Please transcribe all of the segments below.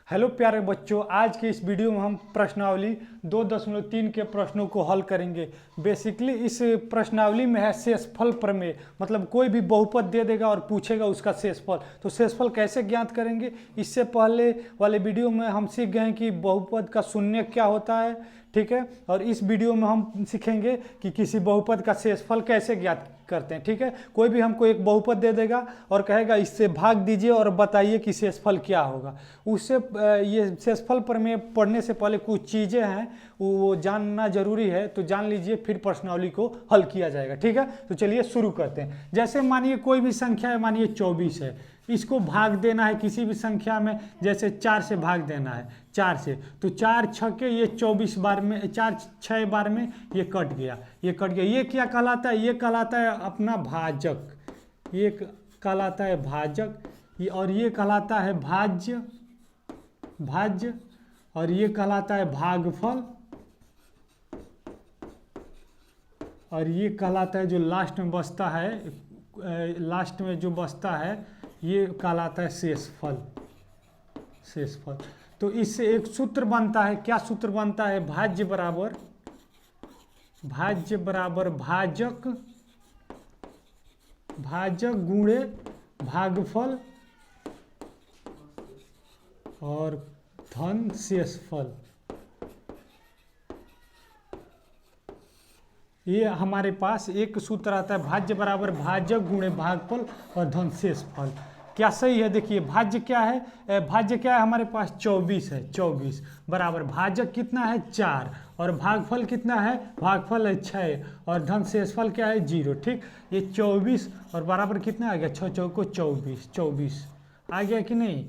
Hello प्यारे बच्चों, आज के इस वीडियो में हम प्रश्नावली 2.3 के प्रश्नों को हल करेंगे। बेसिकली इस प्रश्नावली में है शेषफल प्रमेय, मतलब कोई भी बहुपद दे देगा और पूछेगा उसका शेषफल, तो शेषफल कैसे ज्ञात करेंगे। इससे पहले वाले वीडियो में हम सीख गए कि बहुपद का शून्य क्या होता है, ठीक है। और इस वीडियो में हम सीखेंगे कि किसी बहुपद का शेषफल कैसे ज्ञात करते हैं, ठीक है। कोई भी हमको एक बहुपद दे देगा और कहेगा इससे भाग दीजिए और बताइए कि शेषफल क्या होगा। उससे ये शेषफल प्रमेय पढ़ने से पहले कुछ चीज़ें हैं वो जानना जरूरी है, तो जान लीजिए, फिर प्रश्नावली को हल किया जाएगा, ठीक है। तो चलिए शुरू करते हैं। जैसे मानिए कोई भी संख्या है, मानिए 24 है, इसको भाग देना है किसी भी संख्या में, जैसे 4 से भाग देना है, 4 से, तो 4 छक्के ये 24 बार में, 4 6 बार में ये कट गया, ये कट गया। ये क्या कहलाता है? ये कहलाता है अपना भाजक, ये कहलाता है भाजक, और ये कहलाता है भाज्य, भाज्य, और ये कहलाता है भागफल, और ये कहलाता है जो लास्ट में बचता है, लास्ट में जो बचता है ये कहलाता है शेषफल, शेषफल। तो इससे एक सूत्र बनता है, क्या सूत्र बनता है? भाज्य बराबर, भाज्य बराबर भाजक, भाजक गुणे भागफल और धन शेषफल। ये हमारे पास एक सूत्र आता है, भाज्य बराबर भाजक गुणे भागफल और धन शेषफल। क्या सही है? देखिए भाज्य क्या है, भाज्य क्या है हमारे पास? 24 है, 24 बराबर भाजक कितना है? 4, और भागफल कितना है? भागफल है 6, और धन शेषफल क्या है? 0, ठीक। ये 24 और बराबर कितना आ गया? 6 चौको 24, 24 आ गया कि नहीं?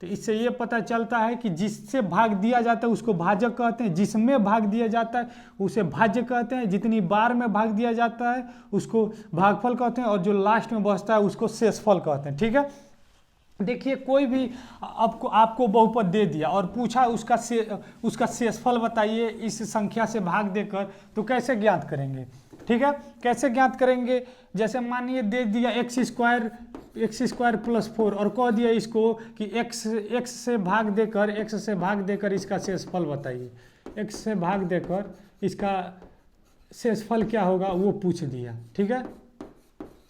तो इससे ये पता चलता है कि जिससे भाग दिया जाता है उसको भाजक कहते हैं, जिसमें भाग दिया जाता है उसे भाज्य कहते हैं, जितनी बार में भाग दिया जाता है उसको भागफल कहते हैं, और जो लास्ट में बचता है उसको शेषफल कहते हैं, ठीक है। देखिए कोई भी आपको बहुपद दे दिया और पूछा उसका शेषफल बताइए इस संख्या से भाग देकर, तो कैसे ज्ञात करेंगे, ठीक है। कैसे ज्ञात करेंगे? जैसे मानिए दे दिया एक्स स्क्वायर प्लस 4 और कह दिया इसको कि x से भाग देकर इसका शेषफल बताइए, x से भाग देकर इसका शेषफल क्या होगा वो पूछ दिया, ठीक है।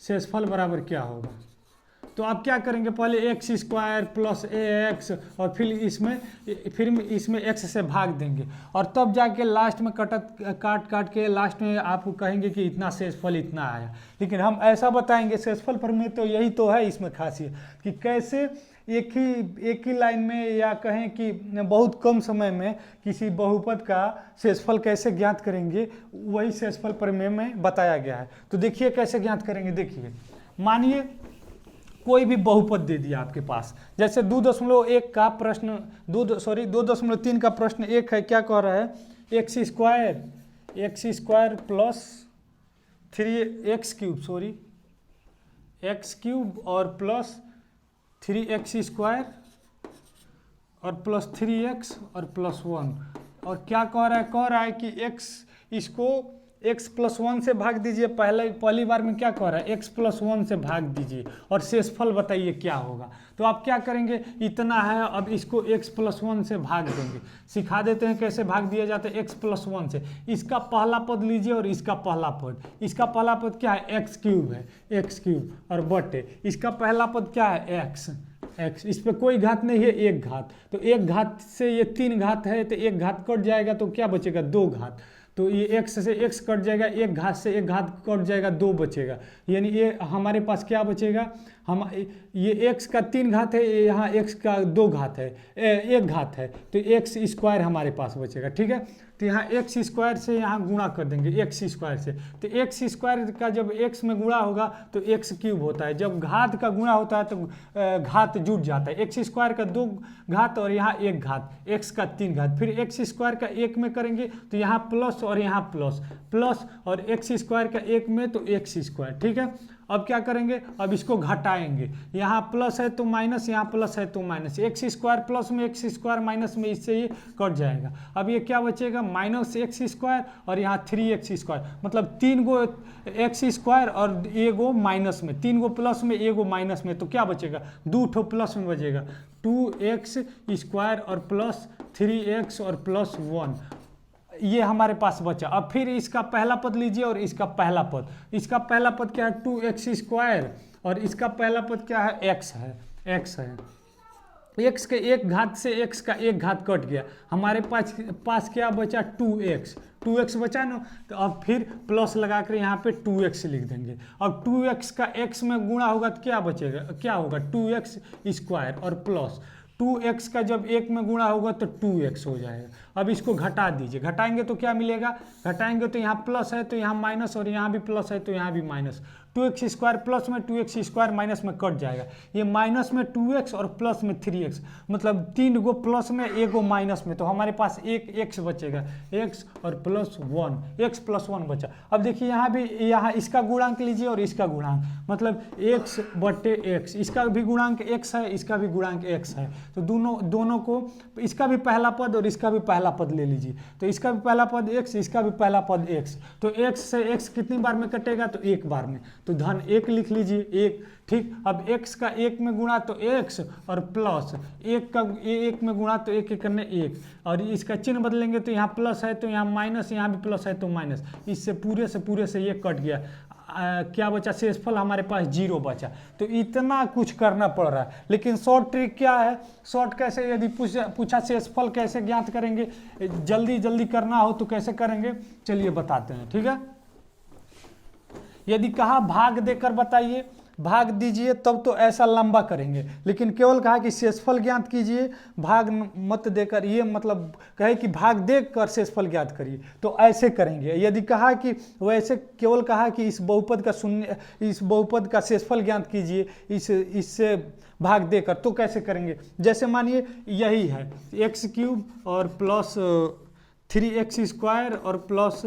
शेषफल बराबर क्या होगा? तो आप क्या करेंगे? पहले एक्स स्क्वायर प्लस ax और फिर इसमें x से भाग देंगे, और तब जाके लास्ट में काट के लास्ट में आप कहेंगे कि इतना शेषफल इतना आया। लेकिन हम ऐसा बताएंगे शेषफल प्रमेय, तो यही तो है इसमें खासियत कि कैसे एक ही लाइन में या कहें कि बहुत कम समय में किसी बहुपद का शेषफल कैसे ज्ञात करेंगे, वही शेषफल प्रमेय में बताया गया है। तो देखिए कैसे ज्ञात करेंगे। देखिए मानिए कोई भी बहुपद दे दिया आपके पास, जैसे 2.1 का प्रश्न 2.3 का प्रश्न 1 है। क्या कह रहा है? X square plus 3x cube, x cube और प्लस 3x स्क्वायर और प्लस 3x और प्लस 1, और क्या कह रहा है? कह रहा है कि इसको x प्लस 1 से भाग दीजिए। पहली बार में क्या कह रहा है? x प्लस 1 से भाग दीजिए और शेषफल बताइए क्या होगा। तो आप क्या करेंगे? इतना है, अब इसको x प्लस 1 से भाग देंगे। सिखा देते हैं कैसे भाग दिया जाता है। x प्लस 1 से इसका पहला पद लीजिए और इसका पहला पद, इसका पहला पद क्या है? x क्यूब है, x क्यूब, और बटे इसका पहला पद क्या है? x, इस पे कोई घात नहीं है, एक घात। तो एक घात से ये 3 घात है, तो एक घात कट जाएगा तो क्या बचेगा? 2 घात। तो ये x से x कट जाएगा, एक घात से एक घात कट जाएगा, 2 बचेगा। यानी ये हमारे पास क्या बचेगा? ये x का 3 घात है, यहाँ x का 2 घात है, 1 घात है, तो x स्क्वायर हमारे पास बचेगा, ठीक है। तो यहाँ x स्क्वायर से यहाँ गुणा कर देंगे, x स्क्वायर से। तो x स्क्वायर का जब x में गुणा होगा तो x क्यूब होता है, जब घात का गुणा होता है तो घात जुट जाता है। x स्क्वायर का 2 घात और यहाँ 1 घात, x का 3 घात, फिर x स्क्वायर का 1 में करेंगे तो यहाँ प्लस और यहाँ प्लस, और x स्क्वायर का 1 में तो x स्क्वायर, ठीक है। अब क्या करेंगे, अब इसको घटाएंगे, यहाँ प्लस है तो माइनस, यहाँ प्लस है तो माइनस, एक्स स्क्वायर प्लस में एक्स स्क्वायर माइनस में, इससे ये कट जाएगा। अब ये क्या बचेगा, माइनस एक्स स्क्वायर और यहाँ 3x स्क्वायर, मतलब 3 गो एक्स स्क्वायर और एगो माइनस में, 3 गो प्लस में एगो माइनस में, तो क्या बचेगा, 2 ठो प्लस में बचेगा, 2x स्क्वायर और प्लस 3x और प्लस 1, ये हमारे पास बचा। अब फिर इसका पहला पद लीजिए और इसका पहला पद, इसका पहला पद क्या है 2x स्क्वायर और इसका पहला पद क्या है x है, x है, x के एक घात से x का एक घात कट गया, हमारे पास क्या बचा 2x बचा ना, तो अब फिर प्लस लगा कर यहाँ पे 2x लिख देंगे। अब 2x का x में गुणा होगा तो क्या बचेगा, क्या होगा 2x स्क्वायर और प्लस 2x का जब एक में गुणा होगा तो 2x हो जाएगा। अब इसको घटा दीजिए, घटाएंगे तो क्या मिलेगा, घटाएंगे तो यहाँ प्लस है तो यहाँ माइनस और यहाँ भी प्लस है तो यहाँ भी माइनस, 2x स्क्वायर प्लस में 2x स्क्वायर माइनस में कट जाएगा, ये माइनस में 2x और प्लस में 3x, मतलब 3 गो प्लस में एगो माइनस में, तो हमारे पास एक x बचेगा, x और प्लस 1, x प्लस 1 बचा। अब देखिए यहाँ भी, यहाँ इसका गुणांक लीजिए और इसका गुणांक, मतलब x बटे x, इसका भी गुणांक x है, इसका भी गुणांक x है, तो दोनों को, इसका भी पहला पद और इसका भी पहला पद ले लीजिए, तो इसका भी पहला पद x, इसका भी पहला पद x, तो x से x कितनी बार में कटेगा, तो एक बार में, तो धन 1 लिख लीजिए, 1, ठीक। अब x का 1 में गुणा तो x और प्लस 1 का 1 में गुणा तो 1 करने 1, और इसका चिन्ह बदलेंगे तो यहाँ प्लस है तो यहाँ माइनस, यहाँ भी प्लस है तो माइनस, इससे पूरे से ये कट गया, क्या बचा, शेषफल हमारे पास 0 बचा। तो इतना कुछ करना पड़ रहा है, लेकिन शॉर्ट ट्रिक क्या है, शॉर्ट कैसे, यदि पूछा शेषफल कैसे ज्ञात करेंगे, जल्दी करना हो तो कैसे करेंगे, चलिए बताते हैं, ठीक है। यदि कहा भाग देकर बताइए, भाग दीजिए तब तो ऐसा लंबा करेंगे, लेकिन केवल कहा कि शेषफल ज्ञात कीजिए, भाग मत देकर, ये मतलब कहे कि भाग देकर शेषफल ज्ञात करिए, तो ऐसे करेंगे। यदि कहा कि वैसे केवल कहा कि इस बहुपद का शेषफल ज्ञात कीजिए इससे भाग देकर, तो कैसे करेंगे, जैसे मानिए यही है x³ और प्लस 3x स्क्वायर और प्लस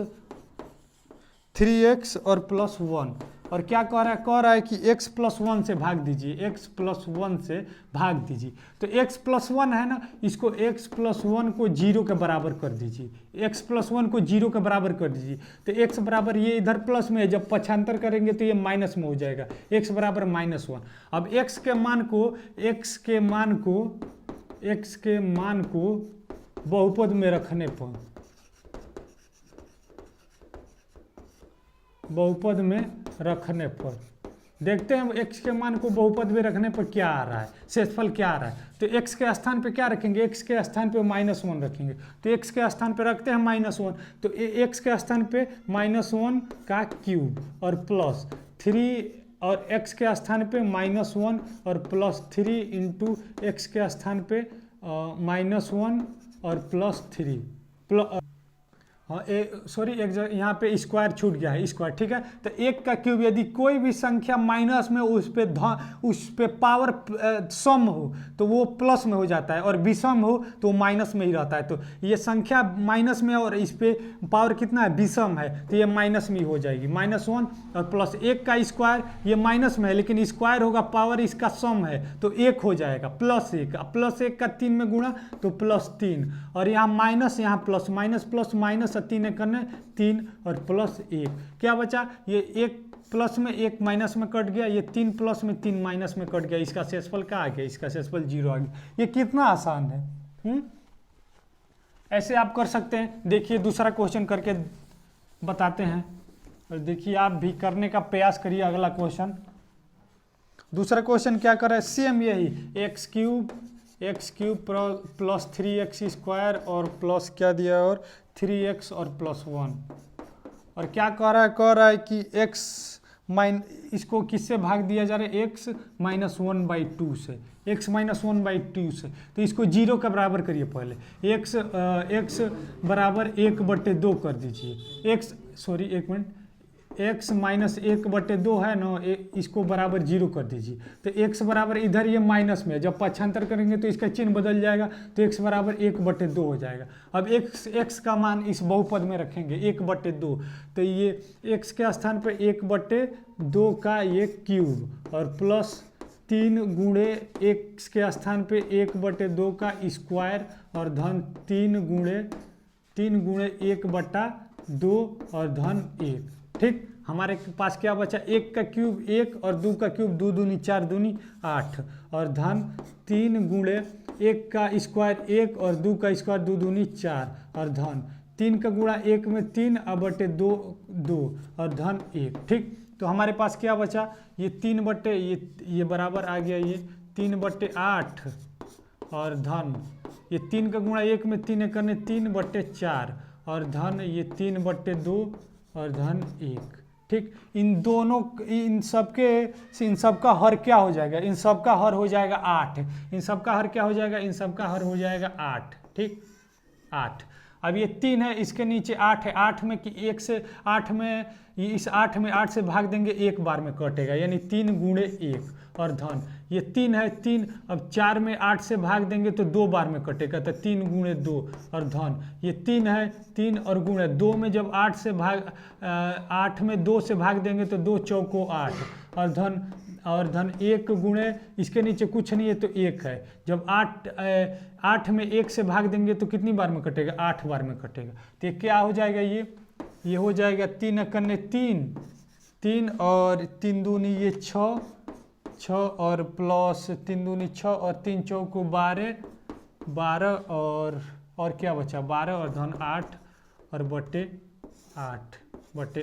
3x और प्लस 1, और क्या कह रहा है कि x प्लस 1 से भाग दीजिए, x प्लस 1 से भाग दीजिए, तो x प्लस 1 है ना, इसको x प्लस 1 को 0 के बराबर कर दीजिए, x प्लस 1 को 0 के बराबर कर दीजिए, तो x बराबर, ये इधर प्लस में है, जब पक्षांतर करेंगे तो ये माइनस में हो जाएगा, x बराबर -1। अब x के मान को बहुपद में रखने पर, बहुपद में रखने पर देखते हैं x के मान को बहुपद में रखने पर क्या आ रहा है, शेषफल क्या आ रहा है। तो x के स्थान पे क्या रखेंगे, x के स्थान पे -1 रखेंगे, तो x के स्थान पे रखते हैं -1, तो x के स्थान पे -1 का क्यूब और प्लस 3, और x के स्थान पे -1 और प्लस 3 इंटू x के स्थान पे -1 और प्लस 3 हाँ सॉरी, एक यहाँ पे स्क्वायर छूट गया है, स्क्वायर, ठीक है। तो 1 का क्यूब, यदि कोई भी संख्या माइनस में उस पे पावर सम हो तो वो प्लस में हो जाता है, और विषम हो तो माइनस में ही रहता है। तो ये संख्या माइनस में और इस पे पावर कितना है, विषम है, तो ये माइनस में ही हो जाएगी, -1 और प्लस 1 का स्क्वायर, ये माइनस में है लेकिन स्क्वायर होगा, पावर इसका सम है तो 1 हो जाएगा, +1 का 3 में गुणा तो +3, और यहाँ माइनस, यहाँ प्लस, माइनस प्लस माइनस 3 करने 3 और प्लस 1, क्या बचा, ये 1 प्लस में 1 माइनस में कट गया, ये 3 प्लस में 3 माइनस में कट गया, इसका शेषफल क्या आ गया, इसका शेषफल 0 आ गया। ये कितना आसान है, ऐसे आप कर सकते हैं। देखिए दूसरा क्वेश्चन करके बताते हैं, और देखिए आप भी करने का प्रयास करिए। अगला क्वेश्चन, दूसरा क्वेश्चन क्या कर रहा है, सेम यही x³ प्लस 3x स्क्वायर और प्लस क्या दिया, और 3x और प्लस 1, और क्या कह रहा है कि इसको किससे भाग दिया जा रहा है, x -1/2 से, x -1/2 से, तो इसको 0 के बराबर करिए पहले, x बराबर 1/2 कर दीजिए, x x माइनस 1/2 है ना, इसको बराबर 0 कर दीजिए। तो x बराबर इधर ये माइनस में, जब पक्षांतर करेंगे तो इसका चिन्ह बदल जाएगा, तो x बराबर 1/2 हो जाएगा। अब x का मान इस बहुपद में रखेंगे 1/2, तो ये x के स्थान पर 1/2 का ये क्यूब और प्लस 3 गुणे x के स्थान पे 1/2 का स्क्वायर और धन 3 गुणे 1/2 और धन 1। ठीक, हमारे पास क्या बचा, 1 का क्यूब 1 और 2 का क्यूब 2 दूनी 4 दूनी 8 और धन 3 गुणे 1 का स्क्वायर 1 और 2 का स्क्वायर 2 दूनी 4 और धन 3 का गुणा 1 में 3 बटे 2 2 और धन 1। ठीक, तो हमारे पास क्या बचा, ये 3 बटे ये बराबर आ गया ये 3/8 और धन ये 3 का गुणा 1 में 3 करने 3/4 और धन ये 3/2 और धन 1। ठीक, इन दोनों इन सबका हर क्या हो जाएगा, इन सबका हर हो जाएगा 8। इन सबका हर क्या हो जाएगा, इन सबका हर हो जाएगा 8। ठीक, 8। अब ये 3 है, इसके नीचे 8 है, 8 में कि 1 से 8 में इस 8 में 8 से भाग देंगे, एक बार में कटेगा, यानी 3 गुणे 1 और धन ये 3 है 3, अब 4 में 8 से भाग देंगे तो 2 बार में कटेगा, तो 3 गुणे 2 और धन ये 3 है 3 और गुणे 2 में जब 8 में 2 से भाग देंगे तो 2 चौको 8 और धन 1 गुणे इसके नीचे कुछ नहीं है तो 1 है, जब 8 में 1 से भाग देंगे तो कितनी बार में कटेगा, 8 बार में कटेगा। तो ये क्या हो जाएगा, ये हो जाएगा 3 करने 3 और 3 दूनी ये 6 और प्लस 3 दूनी 6 और 3 चौको 12 और क्या बचा 12 और धन 8 और बटे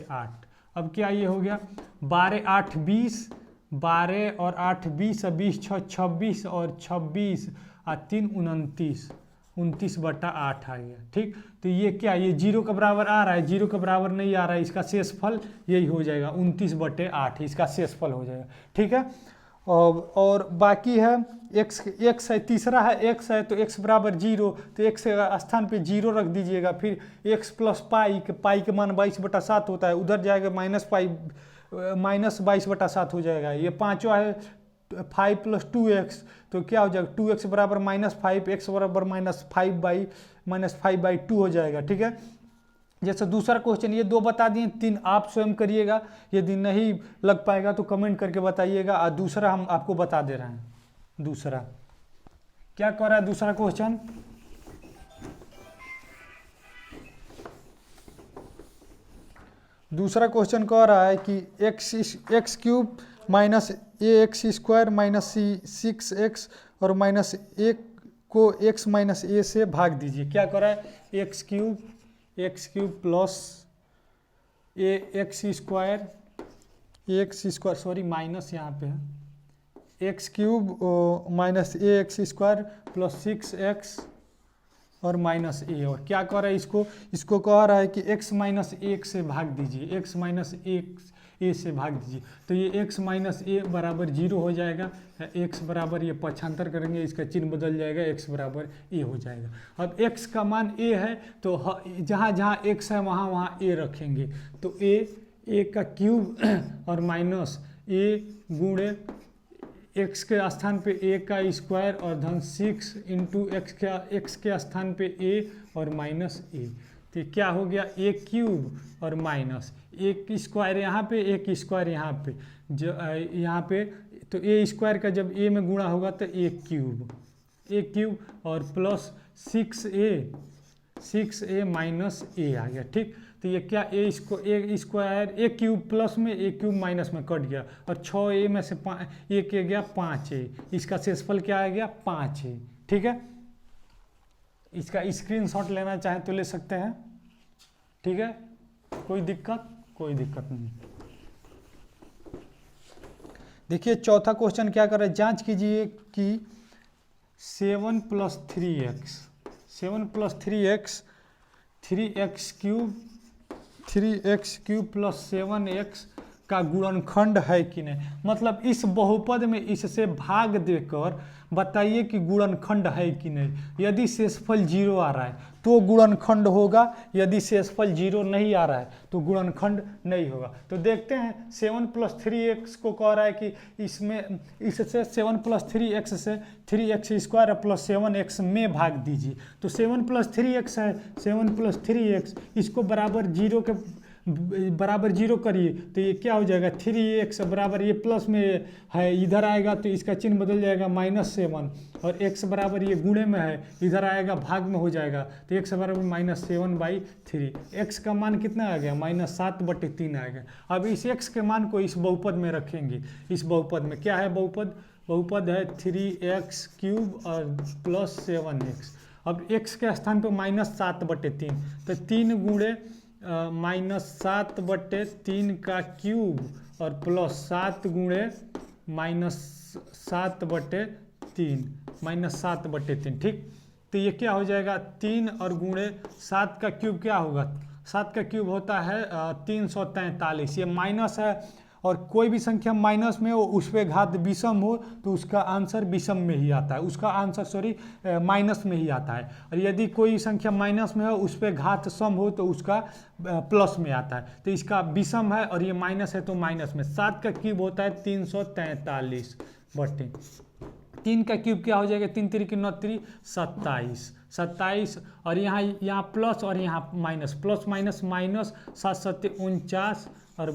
8। अब क्या ये हो गया 12 8 20, 12 और 8 20 और 20 6 26 और 26 और 3 29/8 आ गया। ठीक, तो ये क्या, ये 0 के बराबर आ रहा है, 0 के बराबर नहीं आ रहा है, इसका शेषफल यही हो जाएगा 29/8, इसका शेषफल हो जाएगा। ठीक है, और बाकी है x है, तीसरा है x है, तो x बराबर 0, तो x के स्थान पे 0 रख दीजिएगा। फिर x प्लस पाई के मान 22/7 होता है, उधर जाएगा -22/7 हो जाएगा। ये पांचवा है 5 + 2x, तो क्या हो जाएगा 2x बराबर -5, x बराबर -5/2 हो जाएगा। ठीक है, जैसे दूसरा क्वेश्चन ये 2 बता दिए, 3 आप स्वयं करिएगा, यदि नहीं लग पाएगा तो कमेंट करके बताइएगा। और दूसरा हम आपको बता दे रहे हैं, दूसरा क्या कर रहा है दूसरा क्वेश्चन, दूसरा क्वेश्चन कह रहा है कि x³ minus ax² minus 6x और -1 को x माइनस a से भाग दीजिए। क्या कर रहा है, x³ plus ax² sorry minus यहाँ पे है, x³ minus ax² plus 6x और माइनस a, और क्या कह रहा है इसको कह रहा है कि x माइनस 1 से भाग दीजिए, x माइनस 1 a से भाग दीजिए। तो ये x माइनस a बराबर 0 हो जाएगा, x बराबर ये पक्षांतर करेंगे, इसका चिन्ह बदल जाएगा, x बराबर a हो जाएगा। अब x का मान a है, तो जहाँ जहाँ x है वहाँ वहाँ a रखेंगे, तो a का क्यूब और माइनस a गुणे x के स्थान पे a का स्क्वायर और धन 6 इंटू x के स्थान पे a और माइनस a। तो क्या हो गया, a³ और माइनस एक स्क्वायर यहाँ पे, एक स्क्वायर यहाँ पे, जो यहाँ पे, तो a² का जब a में गुणा होगा तो a³ और प्लस 6a माइनस a आ गया। ठीक, तो ये क्या a² प्लस में a³ माइनस में कट गया, और 6a में से 1 गया 5a, इसका शेषफल क्या आ गया 5a। ठीक है, इसका स्क्रीनशॉट लेना चाहें तो ले सकते हैं। ठीक है, कोई दिक्कत नहीं। देखिए चौथा क्वेश्चन क्या कर रहा है, जांच कीजिए कि 7 + 3x 3x³ प्लस 7x का गुणनखंड है कि नहीं, मतलब इस बहुपद में इससे भाग देकर बताइए कि गुणनखंड है कि नहीं। यदि शेषफल 0 आ रहा है तो गुणनखंड होगा, यदि शेषफल 0 नहीं आ रहा है तो गुणनखंड नहीं होगा। तो देखते हैं 7 + 3x को कह रहा है कि इसमें इससे 7 + 3x से 3x² + 7x में भाग दीजिए। तो 7 + 3x है, 7 + 3x इसको बराबर 0 के बराबर 0 करिए तो ये क्या हो जाएगा, 3x बराबर ये प्लस में है इधर आएगा तो इसका चिन्ह बदल जाएगा -7, और x बराबर ये गुणे में है इधर आएगा भाग में हो जाएगा तो x बराबर -7/3। x का मान कितना आ गया, -7/3 आ गया। अब इस x के मान को इस बहुपद में रखेंगे। इस बहुपद में क्या है, बहुपद है 3x³ और +7x। अब x के स्थान पे -7/3 तो 3 गुणे -7/3 का क्यूब और +7 गुणे -7/3 ठीक। तो ये क्या हो जाएगा, 3 और गुणे 7 का क्यूब क्या होगा, 7 का क्यूब होता है 343। ये माइनस है और कोई भी संख्या माइनस में हो उस पे घात विषम हो तो उसका आंसर विषम में ही आता है, उसका आंसर माइनस में ही आता है। और यदि कोई संख्या माइनस में हो उस पे घात सम हो तो उसका प्लस में आता है। तो इसका विषम है और ये माइनस है तो माइनस में। 7 का क्यूब होता है 343/3। 3 का क्यूब क्या हो जाएगा, 3 3 9 3 27 और यहाँ प्लस और यहाँ माइनस, प्लस माइनस माइनस 7 7 49 और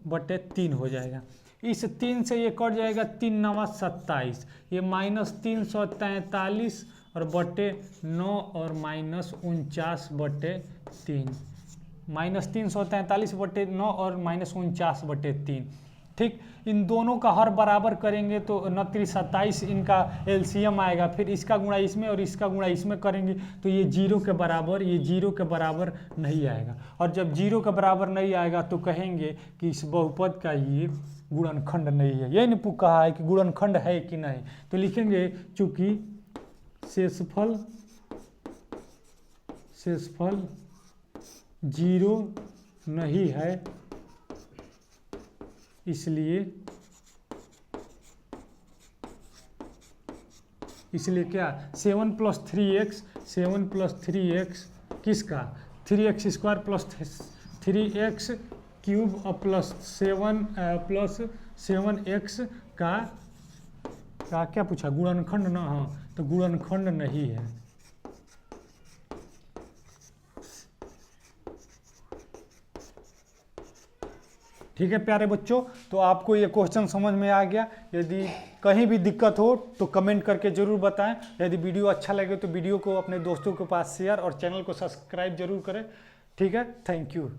बटे 3 हो जाएगा। इस 3 से ये कट जाएगा, 3 9 27, ये -343 और बटे 9 और -49/3, -343/9 और -49/3 ठीक। इन दोनों का हर बराबर करेंगे तो 29 27 इनका एलसीएम आएगा, फिर इसका गुणा इसमें और इसका गुणा इसमें करेंगे तो ये 0 के बराबर, ये 0 के बराबर नहीं आएगा। और जब 0 के बराबर नहीं आएगा तो कहेंगे कि इस बहुपद का ये गुणनखंड नहीं है। ये नहीं कहा है कि गुणनखंड है कि नहीं, तो लिखेंगे चूंकि शेषफल 0 नहीं है इसलिए क्या 7 + 3x किसका, 3x² + 3x³ और +7x का क्या पूछा, गुणनखंड ना, हाँ तो गुणनखंड नहीं है। ठीक है प्यारे बच्चों, तो आपको ये क्वेश्चन समझ में आ गया। यदि कहीं भी दिक्कत हो तो कमेंट करके जरूर बताएं। यदि वीडियो अच्छा लगे तो वीडियो को अपने दोस्तों के पास शेयर और चैनल को सब्सक्राइब जरूर करें। ठीक है, थैंक यू।